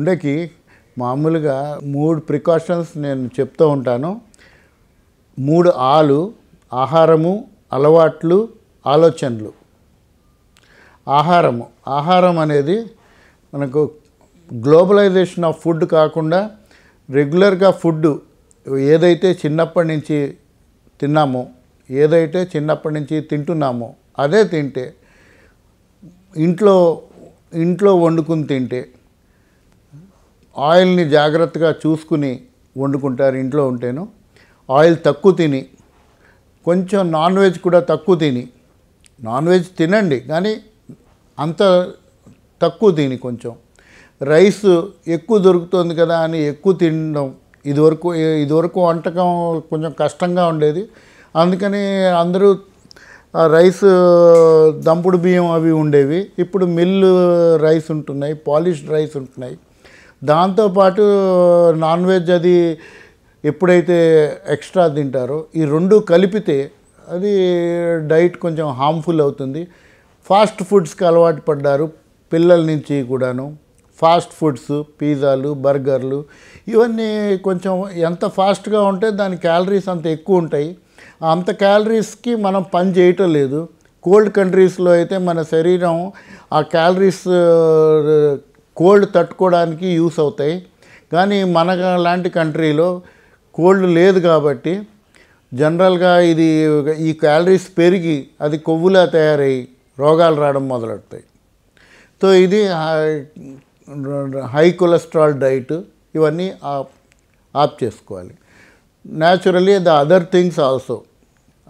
గుండెకి మామూలుగా 3 ప్రికాషన్స్ నేను చెప్తూ ఉంటాను. 3 ఆలు: ఆహారము, అలవాట్లు, ఆలోచనలు. ఆహారం అనేది మనకు గ్లోబలైజేషన్ ఆఫ్ ఫుడ్ కాకుండా రెగ్యులర్గా ఫుడ్ ఏదైతే చిన్నప్పటి నుంచి తిన్నామో, ఏదైతే చిన్నప్పటి నుంచి తింటున్నామో అదే తింటే, ఇంట్లో వండుకుని తింటే, ఆయిల్ని జాగ్రత్తగా చూసుకుని వండుకుంటారు ఇంట్లో ఉంటేను. ఆయిల్ తక్కువ తిని, కొంచెం నాన్ వెజ్ కూడా తక్కువ తిని, నాన్ వెజ్ తినండి కానీ అంత తక్కువ తిని, కొంచెం రైస్ ఎక్కువ దొరుకుతుంది కదా అని ఎక్కువ తినడం. ఇదివరకు వంటకం కొంచెం కష్టంగా ఉండేది, అందుకని అందరూ రైస్ దంపుడు బియ్యం అవి ఉండేవి. ఇప్పుడు మిల్లు రైస్ ఉంటున్నాయి, పాలిష్డ్ రైస్ ఉంటున్నాయి. దాంతోపాటు నాన్ వెజ్ అది ఎప్పుడైతే ఎక్స్ట్రా తింటారో ఈ రెండు కలిపితే అది డైట్ కొంచెం హార్మ్ఫుల్ అవుతుంది. ఫాస్ట్ ఫుడ్స్కి అలవాటు పడ్డారు పిల్లల నుంచి కూడాను. ఫాస్ట్ ఫుడ్స్, పిజ్జాలు, బర్గర్లు ఇవన్నీ కొంచెం ఎంత ఫాస్ట్గా ఉంటే దాని క్యాలరీస్ అంత ఎక్కువ ఉంటాయి. అంత క్యాలరీస్కి మనం పని చేయటం లేదు. కోల్డ్ కంట్రీస్లో అయితే మన శరీరం ఆ క్యాలరీస్ కోల్డ్ తట్టుకోవడానికి యూస్ అవుతాయి. కానీ మన లాంటి కంట్రీలో కోల్డ్ లేదు కాబట్టి జనరల్గా ఈ క్యాలరీస్ పెరిగి అది కొవ్వులా తయారై రోగాలు రావడం మొదలెడతాయి. సో ఇది హై కొలెస్ట్రాల్ డైట్. ఇవన్నీ ఆఫ్ చేసుకోవాలి. Naturally the other things also,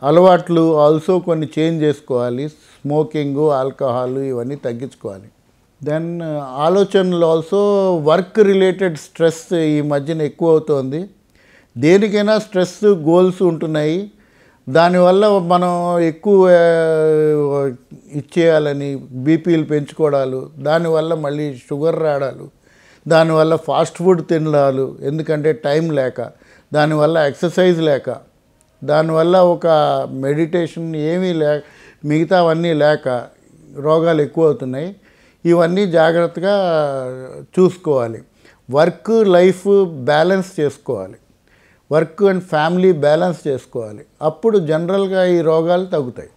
అలవాట్లు ఆల్సో కొన్ని చేంజ్ చేసుకోవాలి. స్మోకింగు, ఆల్కహాల్ ఇవన్నీ తగ్గించుకోవాలి. దెన్ ఆలోచనలు ఆల్సో, వర్క్ రిలేటెడ్ స్ట్రెస్ ఈ మధ్యన ఎక్కువ అవుతోంది. దేనికైనా స్ట్రెస్, గోల్స్ ఉంటున్నాయి. దానివల్ల మనం ఎక్కువ ఇచ్చేయాలని బీపీలు పెంచుకోవడాలు, దానివల్ల మళ్ళీ షుగర్ రావడాలు, దానివల్ల ఫాస్ట్ ఫుడ్ తినడాలు, ఎందుకంటే టైం లేక, దానివల్ల ఎక్సర్సైజ్ లేక, దానివల్ల ఒక మెడిటేషన్ ఏమీ మిగతావన్నీ లేక రోగాలు ఎక్కువ అవుతున్నాయి. ఇవన్నీ జాగ్రత్తగా చూసుకోవాలి. వర్క్ లైఫ్ బ్యాలెన్స్ చేసుకోవాలి. వర్క్ అండ్ ఫ్యామిలీ బ్యాలెన్స్ చేసుకోవాలి. అప్పుడు జనరల్గా ఈ రోగాలు తగ్గుతాయి.